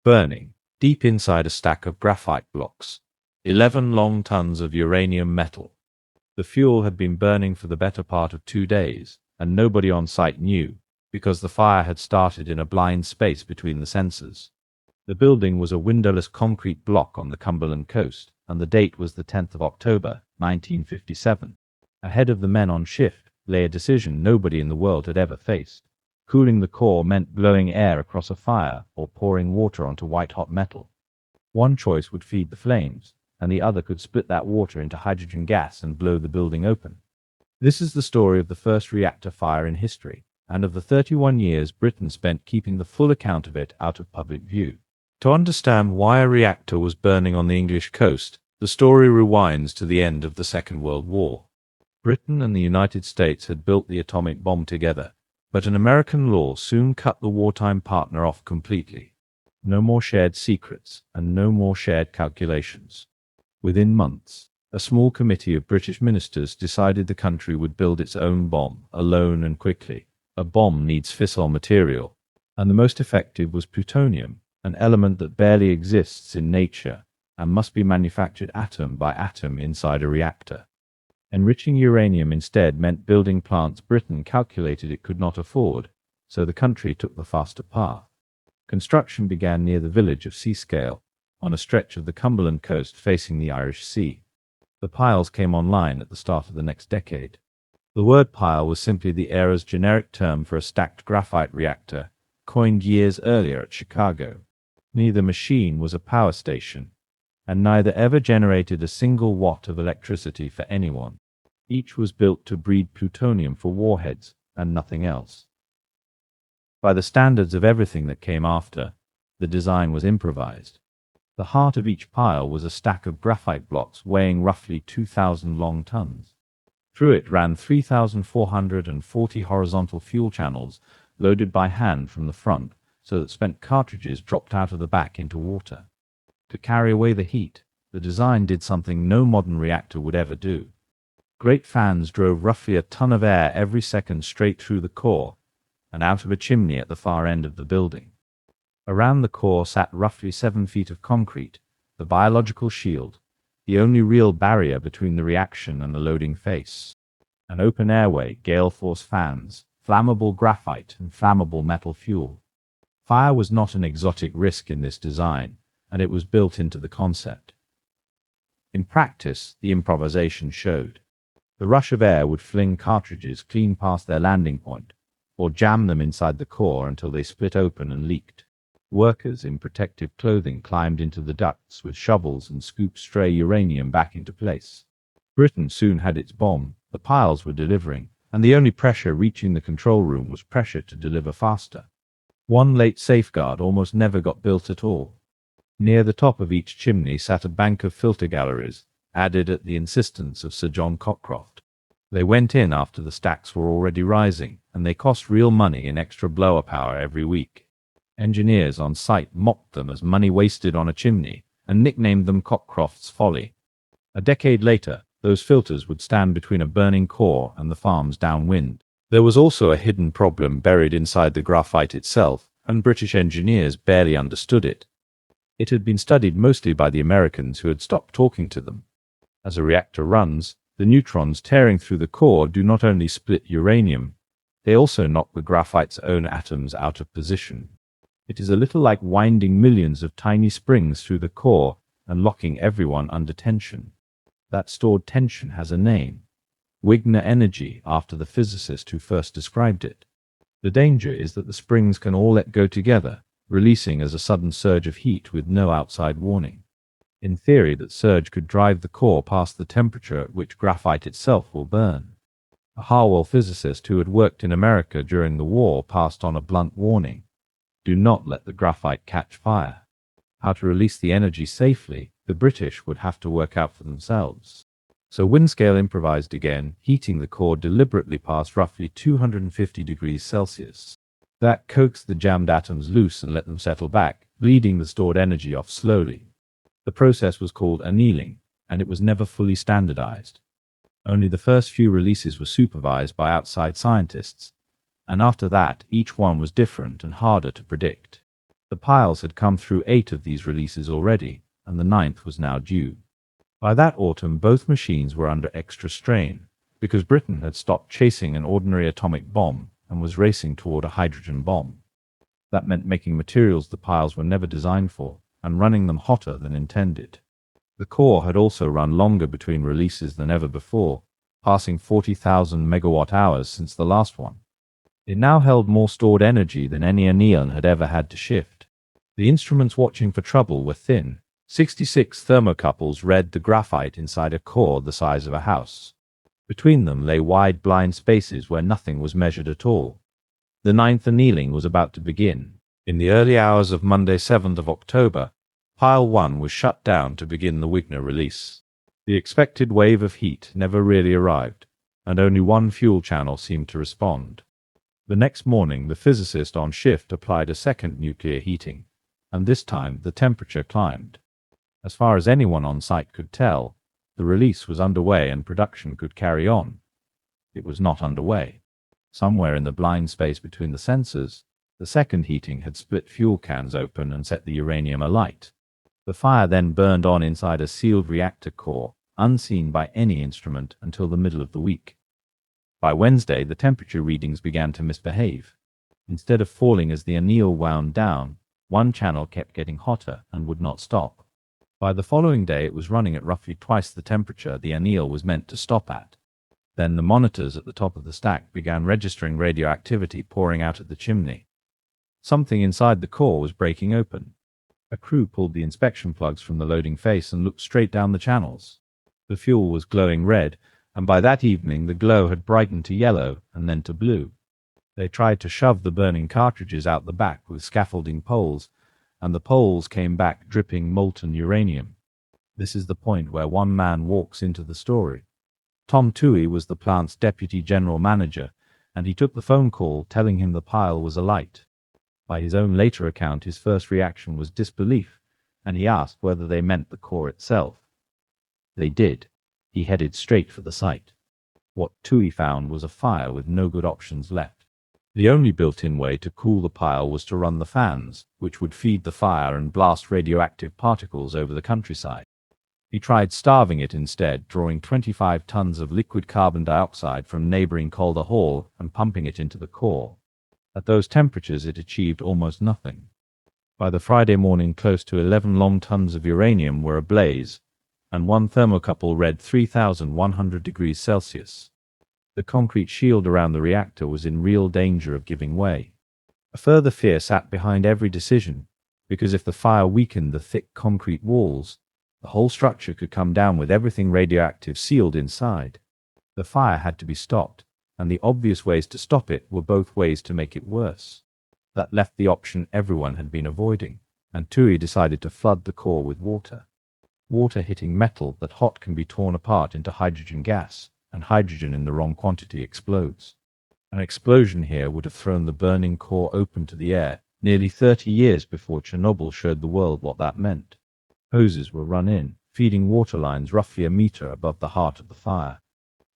burning, deep inside a stack of graphite blocks, 11 long tons of uranium metal. The fuel had been burning for the better part of 2 days, and nobody on site knew, because the fire had started in a blind space between the sensors. The building was a windowless concrete block on the Cumberland coast, and the date was the 10th of October, 1957. Ahead of the men on shift lay a decision nobody in the world had ever faced. Cooling the core meant blowing air across a fire or pouring water onto white-hot metal. One choice would feed the flames, and the other could split that water into hydrogen gas and blow the building open. This is the story of the first reactor fire in history, and of the 31 years Britain spent keeping the full account of it out of public view. To understand why a reactor was burning on the English coast, the story rewinds to the end of the Second World War. Britain and the United States had built the atomic bomb together, but an American law soon cut the wartime partner off completely. No more shared secrets, and no more shared calculations. Within months, a small committee of British ministers decided the country would build its own bomb, alone and quickly. A bomb needs fissile material, and the most effective was plutonium, an element that barely exists in nature and must be manufactured atom by atom inside a reactor. Enriching uranium instead meant building plants Britain calculated it could not afford, so the country took the faster path. Construction began near the village of Windscale, on a stretch of the Cumberland coast facing the Irish Sea. The piles came online at the start of the next decade. The word pile was simply the era's generic term for a stacked graphite reactor, coined years earlier at Chicago. Neither machine was a power station, and neither ever generated a single watt of electricity for anyone. Each was built to breed plutonium for warheads, and nothing else. By the standards of everything that came after, the design was improvised. The heart of each pile was a stack of graphite blocks weighing roughly 2,000 long tons. Through it ran 3,440 horizontal fuel channels, loaded by hand from the front, so that spent cartridges dropped out of the back into water. To carry away the heat, the design did something no modern reactor would ever do. Great fans drove roughly a ton of air every second straight through the core and out of a chimney at the far end of the building. Around the core sat roughly 7 feet of concrete, the biological shield, the only real barrier between the reaction and the loading face. An open airway, gale force fans, flammable graphite, and flammable metal fuel. Fire was not an exotic risk in this design, and it was built into the concept. In practice, the improvisation showed. The rush of air would fling cartridges clean past their landing point, or jam them inside the core until they split open and leaked. Workers in protective clothing climbed into the ducts with shovels and scooped stray uranium back into place. Britain soon had its bomb, the piles were delivering, and the only pressure reaching the control room was pressure to deliver faster. One late safeguard almost never got built at all. Near the top of each chimney sat a bank of filter galleries, added at the insistence of Sir John Cockcroft. They went in after the stacks were already rising, and they cost real money in extra blower power every week. Engineers on site mocked them as money wasted on a chimney, and nicknamed them Cockcroft's Folly. A decade later, those filters would stand between a burning core and the farms downwind. There was also a hidden problem buried inside the graphite itself, and British engineers barely understood it. It had been studied mostly by the Americans who had stopped talking to them. As a reactor runs, the neutrons tearing through the core do not only split uranium, they also knock the graphite's own atoms out of position. It is a little like winding millions of tiny springs through the core and locking everyone under tension. That stored tension has a name: Wigner energy, after the physicist who first described it. The danger is that the springs can all let go together, releasing as a sudden surge of heat with no outside warning. In theory, that surge could drive the core past the temperature at which graphite itself will burn. A Harwell physicist who had worked in America during the war passed on a blunt warning: do not let the graphite catch fire. How to release the energy safely, the British would have to work out for themselves. So Windscale improvised again, heating the core deliberately past roughly 250 degrees Celsius. That coaxed the jammed atoms loose and let them settle back, bleeding the stored energy off slowly. The process was called annealing, and it was never fully standardized. Only the first few releases were supervised by outside scientists, and after that each one was different and harder to predict. The piles had come through 8 of these releases already, and the 9th was now due. By that autumn, both machines were under extra strain, because Britain had stopped chasing an ordinary atomic bomb and was racing toward a hydrogen bomb. That meant making materials the piles were never designed for, and running them hotter than intended. The core had also run longer between releases than ever before, passing 40,000 megawatt-hours since the last one. It now held more stored energy than any annealing had ever had to shift. The instruments watching for trouble were thin. 66 thermocouples read the graphite inside a core the size of a house. Between them lay wide blind spaces where nothing was measured at all. The 9th annealing was about to begin. In the early hours of Monday 7th of October, Pile 1 was shut down to begin the Wigner release. The expected wave of heat never really arrived, and only one fuel channel seemed to respond. The next morning, the physicist on shift applied a second nuclear heating, and this time the temperature climbed. As far as anyone on site could tell, the release was underway and production could carry on. It was not underway. Somewhere in the blind space between the sensors, the second heating had split fuel cans open and set the uranium alight. The fire then burned on inside a sealed reactor core, unseen by any instrument until the middle of the week. By Wednesday, the temperature readings began to misbehave. Instead of falling as the anneal wound down, one channel kept getting hotter and would not stop. By the following day, it was running at roughly twice the temperature the anneal was meant to stop at. Then the monitors at the top of the stack began registering radioactivity pouring out of the chimney. Something inside the core was breaking open. A crew pulled the inspection plugs from the loading face and looked straight down the channels. The fuel was glowing red, and by that evening the glow had brightened to yellow and then to blue. They tried to shove the burning cartridges out the back with scaffolding poles, and the poles came back dripping molten uranium. This is the point where one man walks into the story. Tom Tuohy was the plant's deputy general manager, and he took the phone call telling him the pile was alight. By his own later account, his first reaction was disbelief, and he asked whether they meant the core itself. They did. He headed straight for the site. What Tuohy found was a fire with no good options left. The only built-in way to cool the pile was to run the fans, which would feed the fire and blast radioactive particles over the countryside. He tried starving it instead, drawing 25 tons of liquid carbon dioxide from neighboring Calder Hall and pumping it into the core. At those temperatures, it achieved almost nothing. By the Friday morning, close to 11 long tons of uranium were ablaze, and one thermocouple read 3,100 degrees Celsius. The concrete shield around the reactor was in real danger of giving way. A further fear sat behind every decision, because if the fire weakened the thick concrete walls, the whole structure could come down with everything radioactive sealed inside. The fire had to be stopped, and the obvious ways to stop it were both ways to make it worse. That left the option everyone had been avoiding, and Tuohy decided to flood the core with water. Water hitting metal that hot can be torn apart into hydrogen gas, and hydrogen in the wrong quantity explodes. An explosion here would have thrown the burning core open to the air, nearly 30 years before Chernobyl showed the world what that meant. Hoses were run in, feeding water lines roughly a meter above the heart of the fire.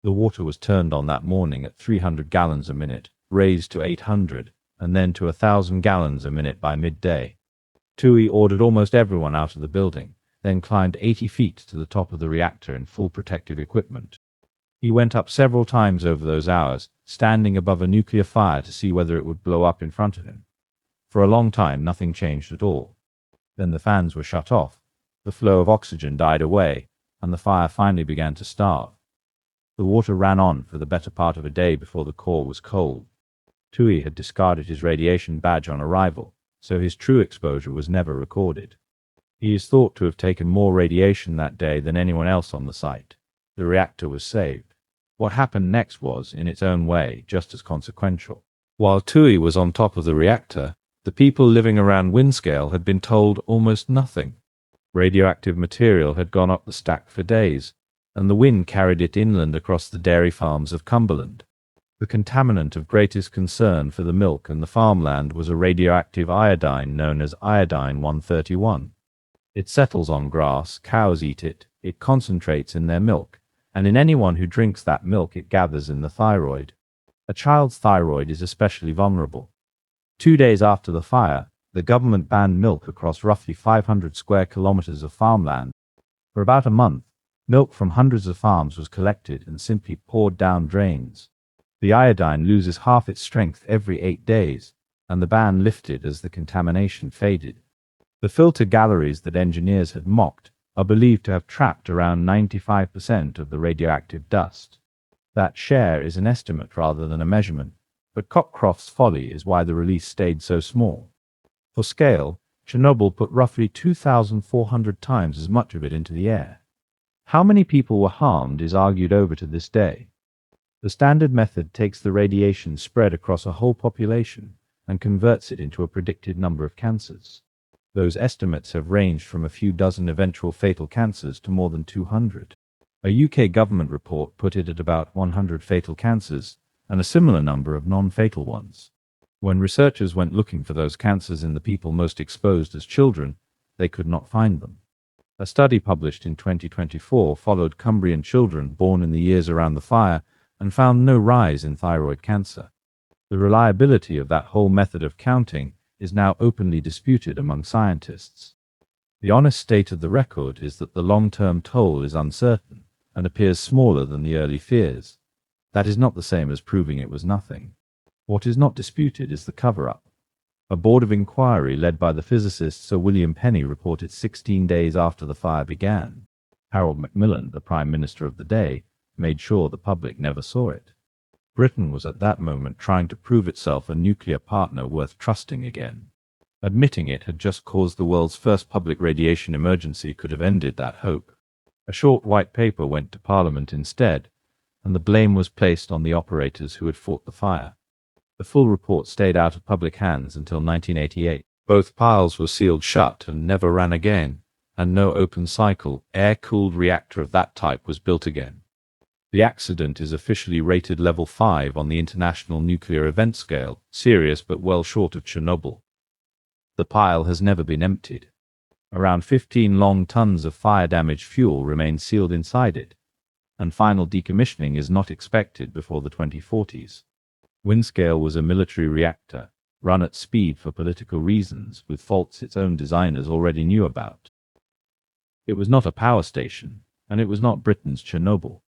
The water was turned on that morning at 300 gallons a minute, raised to 800, and then to 1,000 gallons a minute by midday. Tuohy ordered almost everyone out of the building, then climbed 80 feet to the top of the reactor in full protective equipment. He went up several times over those hours, standing above a nuclear fire to see whether it would blow up in front of him. For a long time, nothing changed at all. Then the fans were shut off, the flow of oxygen died away, and the fire finally began to starve. The water ran on for the better part of a day before the core was cold. Tuohy had discarded his radiation badge on arrival, so his true exposure was never recorded. He is thought to have taken more radiation that day than anyone else on the site. The reactor was saved. What happened next was, in its own way, just as consequential. While Tuohy was on top of the reactor, the people living around Windscale had been told almost nothing. Radioactive material had gone up the stack for days, and the wind carried it inland across the dairy farms of Cumberland. The contaminant of greatest concern for the milk and the farmland was a radioactive iodine known as Iodine 131. It settles on grass, cows eat it, it concentrates in their milk, and in anyone who drinks that milk it gathers in the thyroid. A child's thyroid is especially vulnerable. 2 days after the fire, The government banned milk across roughly 500 square kilometers of farmland. For about a month, milk from hundreds of farms was collected and simply poured down drains. The iodine loses half its strength every 8 days, and the ban lifted as the contamination faded. The filter galleries that engineers had mocked are believed to have trapped around 95% of the radioactive dust. That share is an estimate rather than a measurement, but Cockcroft's Folly is why the release stayed so small. For scale, Chernobyl put roughly 2,400 times as much of it into the air. How many people were harmed is argued over to this day. The standard method takes the radiation spread across a whole population and converts it into a predicted number of cancers. Those estimates have ranged from a few dozen eventual fatal cancers to more than 200. A UK government report put it at about 100 fatal cancers and a similar number of non-fatal ones. When researchers went looking for those cancers in the people most exposed as children, they could not find them. A study published in 2024 followed Cumbrian children born in the years around the fire and found no rise in thyroid cancer. The reliability of that whole method of counting is now openly disputed among scientists. The honest state of the record is that the long-term toll is uncertain and appears smaller than the early fears. That is not the same as proving it was nothing. What is not disputed is the cover-up. A board of inquiry led by the physicist Sir William Penny reported 16 days after the fire began. Harold Macmillan, the Prime Minister of the day, made sure the public never saw it. Britain was at that moment trying to prove itself a nuclear partner worth trusting again. Admitting it had just caused the world's first public radiation emergency could have ended that hope. A short white paper went to Parliament instead, and the blame was placed on the operators who had fought the fire. The full report stayed out of public hands until 1988. Both piles were sealed shut and never ran again, and no open-cycle, air-cooled reactor of that type was built again. The accident is officially rated level 5 on the International Nuclear Event Scale, serious but well short of Chernobyl. The pile has never been emptied. Around 15 long tons of fire-damaged fuel remain sealed inside it, and final decommissioning is not expected before the 2040s. Windscale was a military reactor, run at speed for political reasons, with faults its own designers already knew about. It was not a power station, and it was not Britain's Chernobyl.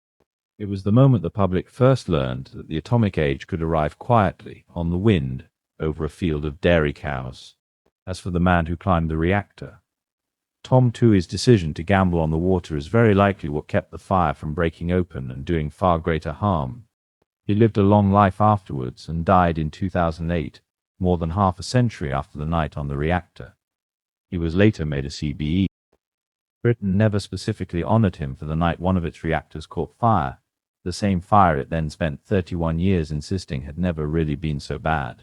It was the moment the public first learned that the atomic age could arrive quietly, on the wind, over a field of dairy cows. As for the man who climbed the reactor, Tom Tuohy's decision to gamble on the water is very likely what kept the fire from breaking open and doing far greater harm. He lived a long life afterwards and died in 2008, more than half a century after the night on the reactor. He was later made a CBE. Britain never specifically honored him for the night one of its reactors caught fire, the same fire it then spent 31 years insisting had never really been so bad.